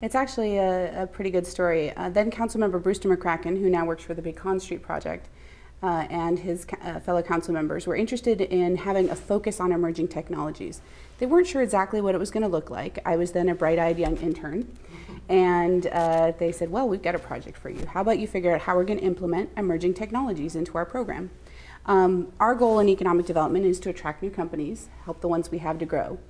It's actually a pretty good story. Then Councilmember Brewster McCracken, who now works for the Big Con Street Project, and his fellow council members were interested in having a focus on emerging technologies. They weren't sure exactly what it was going to look like. I was then a bright-eyed young intern, and they said, well, we've got a project for you. How about you figure out how we're going to implement emerging technologies into our program? Our goal in economic development is to attract new companies, help the ones we have to grow.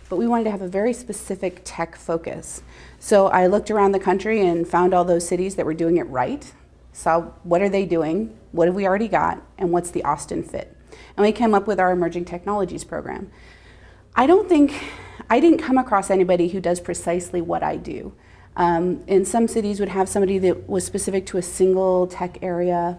But we wanted to have a very specific tech focus. So I looked around the country and found all those cities that were doing it right, saw what are they doing, what have we already got, and what's the Austin fit. And we came up with our Emerging Technologies program. I didn't come across anybody who does precisely what I do. And some cities would have somebody that was specific to a single tech area.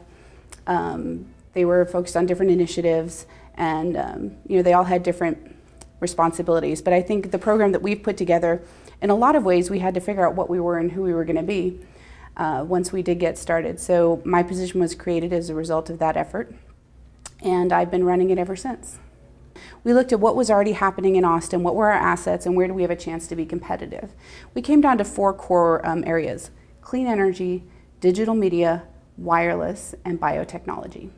They were focused on different initiatives, and they all had different responsibilities. But I think the program that we've put together, in a lot of ways, we had to figure out what we were and who we were going to be once we did get started. So my position was created as a result of that effort, and I've been running it ever since. We looked at what was already happening in Austin, what were our assets, and where do we have a chance to be competitive. We came down to 4 core areas: clean energy, digital media, wireless, and biotechnology.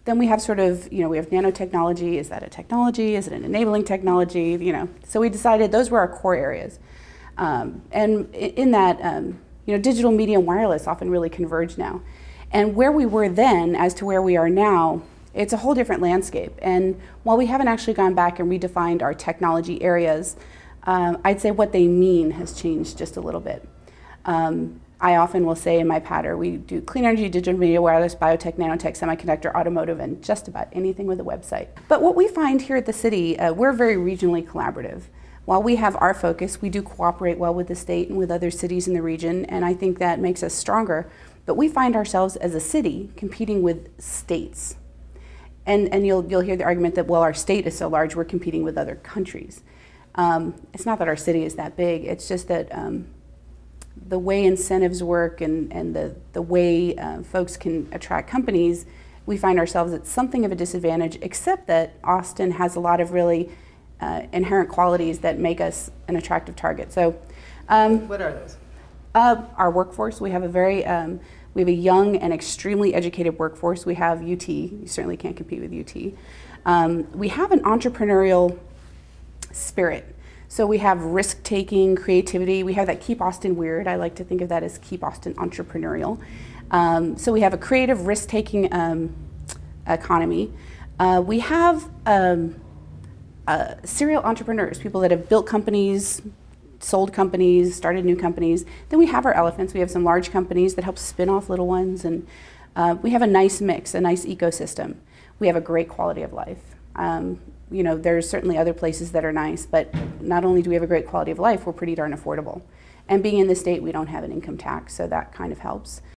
Then we have we have nanotechnology. Is that a technology? Is it an enabling technology? So we decided those were our core areas. And in that, digital media and wireless often really converge now. And where we were then as to where we are now, it's a whole different landscape. And while we haven't actually gone back and redefined our technology areas, I'd say what they mean has changed just a little bit. I often will say in my patter, we do clean energy, digital media, wireless, biotech, nanotech, semiconductor, automotive, and just about anything with a website. But what we find here at the city, we're very regionally collaborative. While we have our focus, we do cooperate well with the state and with other cities in the region, and I think that makes us stronger. But we find ourselves as a city competing with states. And you'll hear the argument that, well, our state is so large, we're competing with other countries. It's not that our city is that big, it's just that the way incentives work and the way folks can attract companies, we find ourselves at something of a disadvantage, except that Austin has a lot of really inherent qualities that make us an attractive target. So, what are those? Our workforce. We have a young and extremely educated workforce. We have UT. You certainly can't compete with UT. We have an entrepreneurial spirit. So we have risk-taking, creativity. We have that Keep Austin Weird. I like to think of that as Keep Austin Entrepreneurial. So we have a creative, risk-taking economy. We have serial entrepreneurs, people that have built companies, sold companies, started new companies. Then we have our elephants. We have some large companies that help spin off little ones. And we have a nice mix, a nice ecosystem. We have a great quality of life. There's certainly other places that are nice, but not only do we have a great quality of life, we're pretty darn affordable. And being in the state, we don't have an income tax, so that kind of helps.